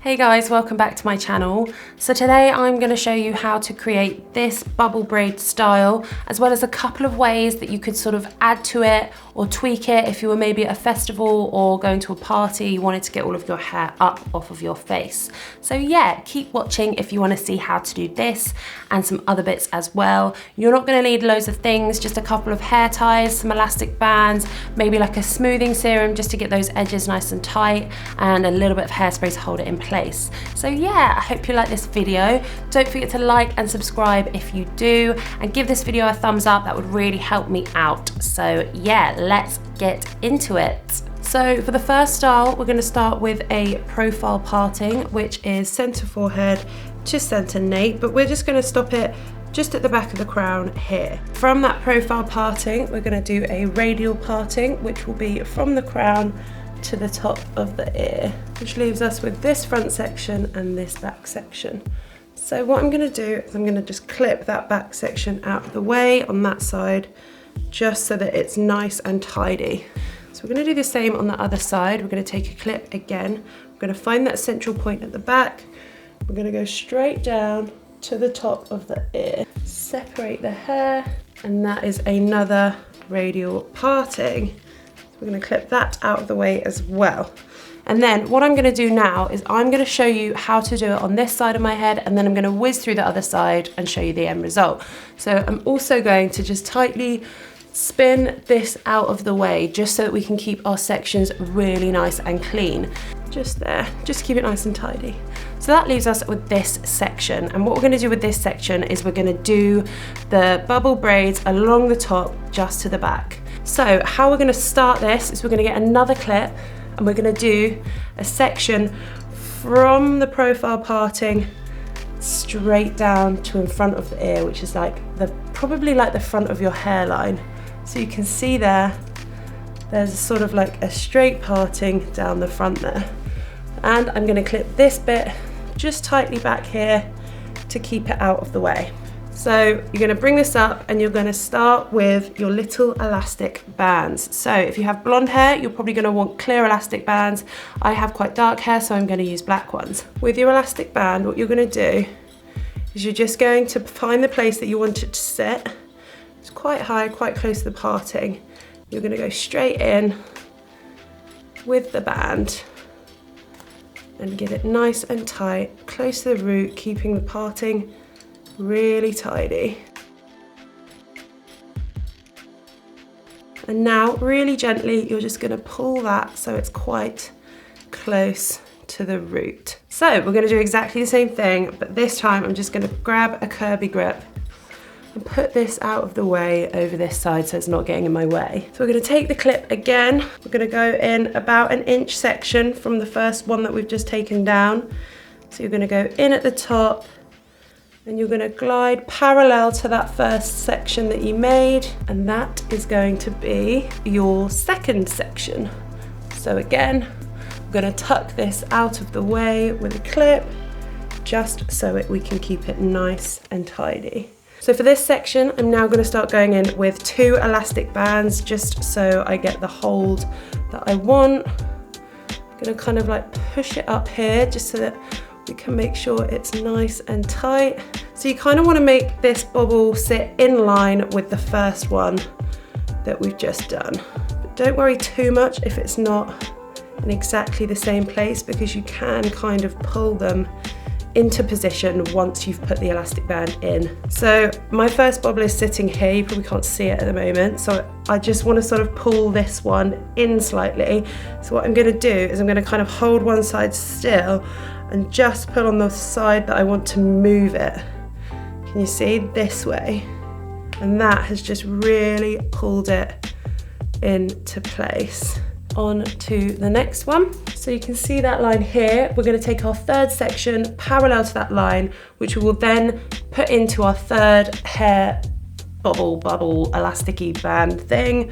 Hey guys, welcome back to my channel. So today I'm going to show you how to create this bubble braid style, as well as a couple of ways that you could sort of add to it or tweak it if you were maybe at a festival or going to a party, you wanted to get all of your hair up off of your face. So yeah, keep watching if you want to see how to do this and some other bits as well. You're not going to need loads of things, just a couple of hair ties, some elastic bands, maybe like a smoothing serum just to get those edges nice and tight, and a little bit of hairspray to hold it in place. So yeah, I hope you like this video. Don't forget to like and subscribe if you do, and give this video a thumbs up, that would really help me out. So yeah, let's get into it. So for the first style, we're going to start with a profile parting, which is center forehead to center nape, but we're just going to stop it just at the back of the crown here. From that profile parting, we're going to do a radial parting, which will be from the crown to the top of the ear, which leaves us with this front section and this back section. So what I'm going to do is I'm going to just clip that back section out of the way on that side, just so that it's nice and tidy. So we're going to do the same on the other side. We're going to take a clip again. We're going to find that central point at the back. We're going to go straight down to the top of the ear, separate the hair, and that is another radial parting. So we're going to clip that out of the way as well. And then what I'm going to do now is I'm going to show you how to do it on this side of my head, and then I'm going to whiz through the other side and show you the end result. So I'm also going to just tightly spin this out of the way, just so that we can keep our sections really nice and clean. Just there, just keep it nice and tidy. So that leaves us with this section, and what we're going to do with this section is we're going to do the bubble braids along the top just to the back. So how we're going to start this is we're going to get another clip, and we're going to do a section from the profile parting straight down to in front of the ear, which is like probably like the front of your hairline. So you can see there's sort of like a straight parting down the front there. And I'm going to clip this bit just tightly back here to keep it out of the way. So you're going to bring this up, and you're going to start with your little elastic bands. So if you have blonde hair, you're probably going to want clear elastic bands. I have quite dark hair, so I'm going to use black ones. With your elastic band, what you're going to do is you're just going to find the place that you want it to sit. It's quite high, quite close to the parting. You're going to go straight in with the band and get it nice and tight, close to the root, keeping the parting really tidy. And now really gently you're just going to pull that so it's quite close to the root. So we're going to do exactly the same thing, but this time I'm just going to grab a curvy grip and put this out of the way over this side so it's not getting in my way. So we're going to take the clip again. We're going to go in about an inch section from the first one that we've just taken down. So you're going to go in at the top, and you're going to glide parallel to that first section that you made, and that is going to be your second section. So again, we're going to tuck this out of the way with a clip, just so we can keep it nice and tidy. So for this section, I'm now going to start going in with 2 elastic bands, just so I get the hold that I want. I'm going to kind of like push it up here, just so that we can make sure it's nice and tight. So you kind of want to make this bubble sit in line with the first one that we've just done. But don't worry too much if it's not in exactly the same place, because you can kind of pull them into position once you've put the elastic band in. So my first bubble is sitting here, you probably can't see it at the moment, so I just want to sort of pull this one in slightly. So what I'm going to do is I'm going to kind of hold one side still and just pull on the side that I want to move it. Can you see? This way. And that has just really pulled it into place. On to the next one. So you can see that line here. We're going to take our third section parallel to that line, which we will then put into our third hair bubble elasticy band thing,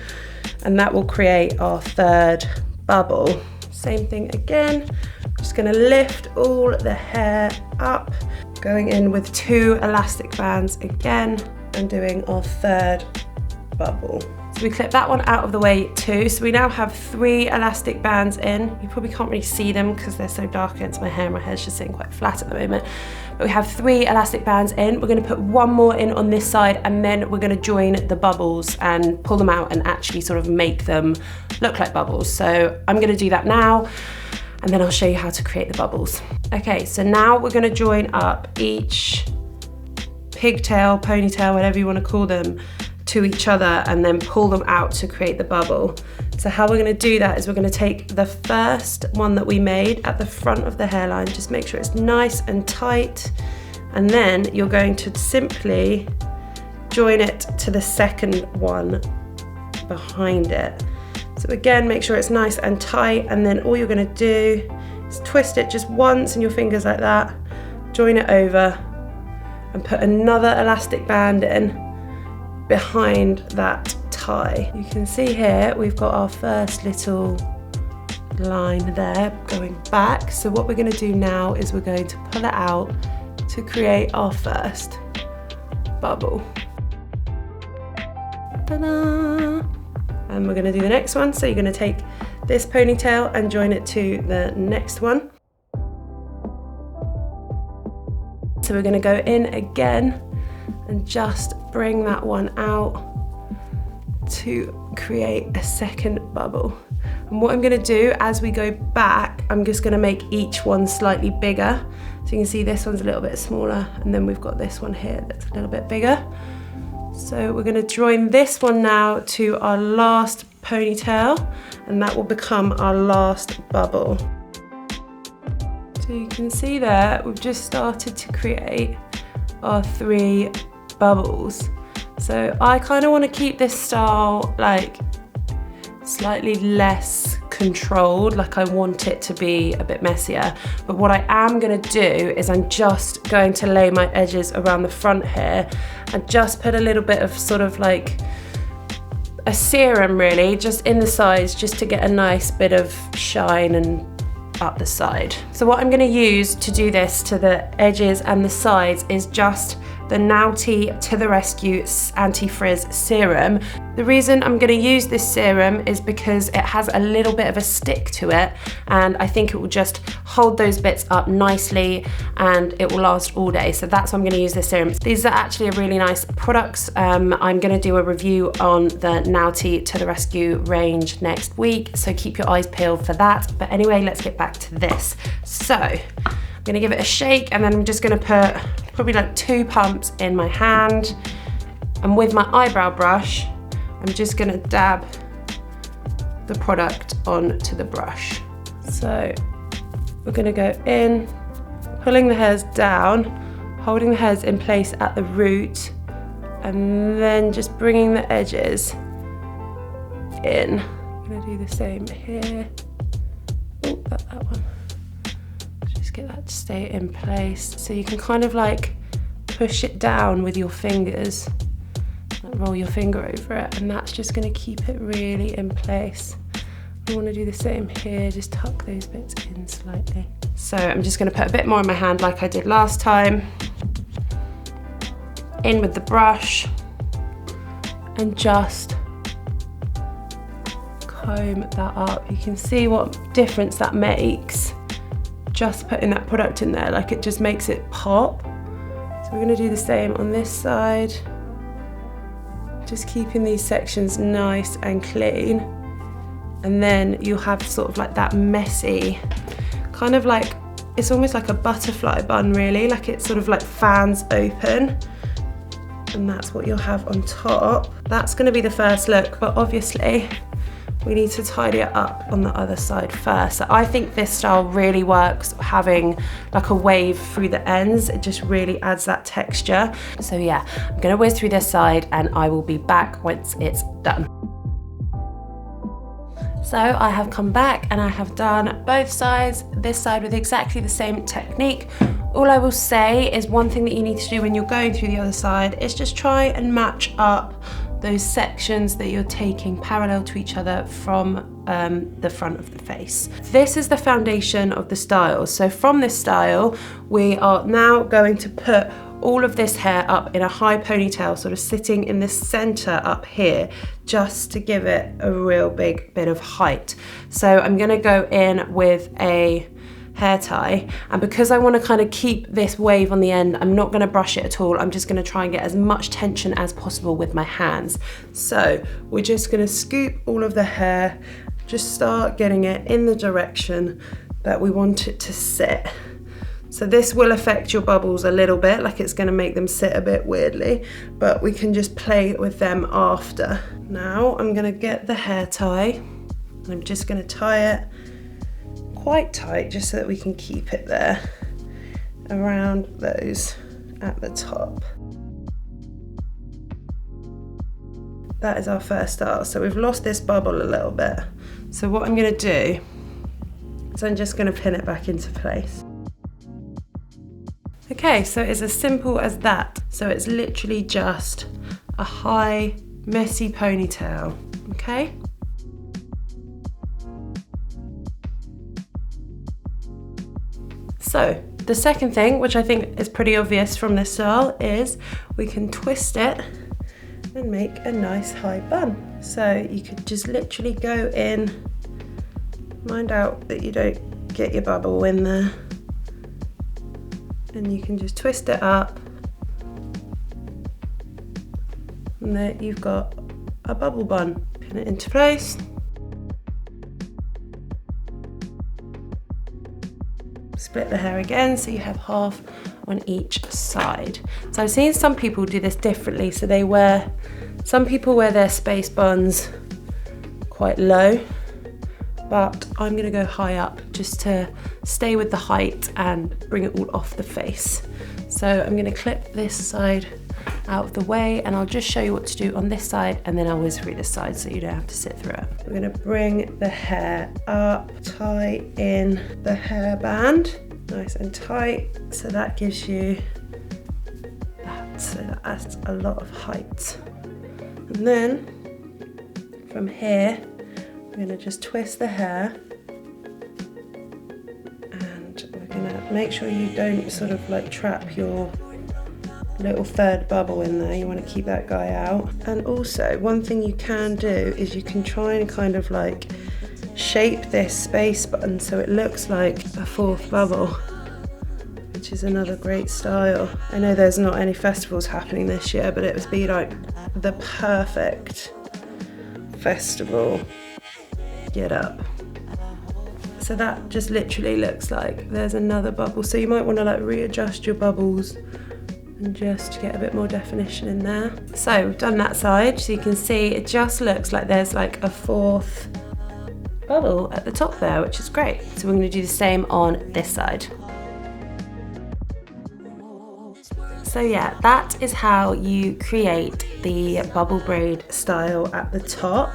and that will create our third bubble. Same thing again. Just going to lift all the hair up, going in with 2 elastic bands again, and doing our third bubble. So we clip that one out of the way too. So we now have 3 elastic bands in. You probably can't really see them because they're so dark against my hair. My hair's just sitting quite flat at the moment. But we have 3 elastic bands in. We're going to put 1 more in on this side, and then we're going to join the bubbles and pull them out and actually sort of make them look like bubbles. So I'm going to do that now, and then I'll show you how to create the bubbles. Okay, so now we're going to join up each pigtail, ponytail, whatever you want to call them, to each other, and then pull them out to create the bubble. So how we're going to do that is we're going to take the first one that we made at the front of the hairline, just make sure it's nice and tight, and then you're going to simply join it to the second one behind it. So again, make sure it's nice and tight, and then all you're going to do is twist it just once in your fingers like that, join it over, and put another elastic band in behind that tie. You can see here we've got our first little line there going back. So what we're going to do now is we're going to pull it out to create our first bubble. Ta-da! And we're going to do the next one. So you're going to take this ponytail and join it to the next one. So we're going to go in again and just bring that one out to create a second bubble. And what I'm going to do as we go back, I'm just going to make each one slightly bigger. So you can see this one's a little bit smaller, and then we've got this one here that's a little bit bigger. So we're going to join this one now to our last ponytail, and that will become our last bubble. So you can see there we've just started to create our 3 bubbles. So I kind of want to keep this style like slightly less controlled, like I want it to be a bit messier. But what I am going to do is I'm just going to lay my edges around the front here and just put a little bit of sort of like a serum really just in the sides, just to get a nice bit of shine and up the side. So what I'm going to use to do this to the edges and the sides is just the Naughty to the Rescue Anti-Frizz Serum. The reason I'm going to use this serum is because it has a little bit of a stick to it, and I think it will just hold those bits up nicely and it will last all day. So that's why I'm going to use this serum. These are actually really nice products. I'm going to do a review on the Naughty to the Rescue range next week, so keep your eyes peeled for that. But anyway, let's get back to this. So I'm going to give it a shake, and then I'm just going to put probably like 2 pumps in my hand, and with my eyebrow brush I'm just going to dab the product onto the brush. So we're going to go in, pulling the hairs down, holding the hairs in place at the root, and then just bringing the edges in. I'm going to do the same here. Oh, that one. Get that to stay in place. So you can kind of like push it down with your fingers, like roll your finger over it, and that's just going to keep it really in place. I want to do the same here, just tuck those bits in slightly. So I'm just going to put a bit more in my hand like I did last time, in with the brush, and just comb that up. You can see what difference that makes. Just putting that product in there, like it just makes it pop. So we're going to do the same on this side, just keeping these sections nice and clean, and then you'll have sort of like that messy, kind of like, it's almost like a butterfly bun really, like it sort of like fans open, and that's what you'll have on top. That's going to be the first look, but obviously we need to tidy it up on the other side first. So I think this style really works having like a wave through the ends. It just really adds that texture. So yeah, I'm gonna whiz through this side and I will be back once it's done. So I have come back and I have done both sides, this side with exactly the same technique. All I will say is one thing that you need to do when you're going through the other side is just try and match up those sections that you're taking parallel to each other from the front of the face. This is the foundation of the style. So from this style, we are now going to put all of this hair up in a high ponytail, sort of sitting in the center up here just to give it a real big bit of height. So I'm gonna go in with a hair tie, and because I want to kind of keep this wave on the end, I'm not going to brush it at all. I'm just going to try and get as much tension as possible with my hands. So we're just going to scoop all of the hair, just start getting it in the direction that we want it to sit. So this will affect your bubbles a little bit, like it's going to make them sit a bit weirdly, but we can just play with them after. Now I'm going to get the hair tie, and I'm just going to tie it quite tight just so that we can keep it there around those at the top. That is our first start. So we've lost this bubble a little bit. So what I'm going to do is I'm just going to pin it back into place. Okay, so it's as simple as that. So it's literally just a high, messy ponytail, okay? So the second thing, which I think is pretty obvious from this style, is we can twist it and make a nice high bun. So you could just literally go in, mind out that you don't get your bubble in there, and you can just twist it up, and there you've got a bubble bun. Pin it into place. Split the hair again so you have half on each side. So I've seen some people do this differently. So some people wear their space buns quite low, but I'm gonna go high up just to stay with the height and bring it all off the face. So I'm gonna clip this side out of the way, and I'll just show you what to do on this side, and then I'll whiz through this side so you don't have to sit through it. We're gonna bring the hair up, tie in the hairband, nice and tight, so that gives you that, so that adds a lot of height. And then from here, we're gonna just twist the hair, and we're gonna make sure you don't sort of like trap your little third bubble in there. You want to keep that guy out. And also one thing you can do is you can try and kind of like shape this space button so it looks like a fourth bubble, which is another great style. I know there's not any festivals happening this year, but it would be like the perfect festival get up. So that just literally looks like there's another bubble. So you might want to like readjust your bubbles and just get a bit more definition in there. So we've done that side, so you can see it just looks like there's like a fourth bubble at the top there, which is great. So we're going to do the same on this side. So yeah, that is how you create the bubble braid style at the top.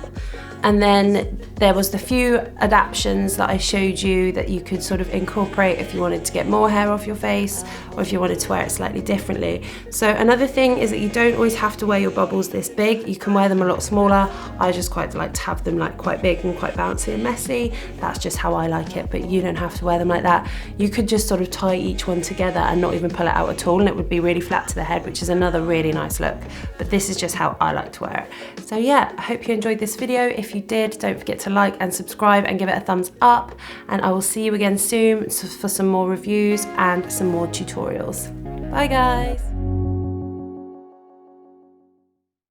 And then there was the few adaptations that I showed you that you could sort of incorporate if you wanted to get more hair off your face, or if you wanted to wear it slightly differently. So another thing is that you don't always have to wear your bubbles this big. You can wear them a lot smaller. I just quite like to have them like quite big and quite bouncy and messy. That's just how I like it, but you don't have to wear them like that. You could just sort of tie each one together and not even pull it out at all, and it would be really flat to the head, which is another really nice look. But this is just how I like to wear it. So yeah, I hope you enjoyed this video. If you did, don't forget to like and subscribe and give it a thumbs up, and I will see you again soon for some more reviews and some more tutorials. Bye guys.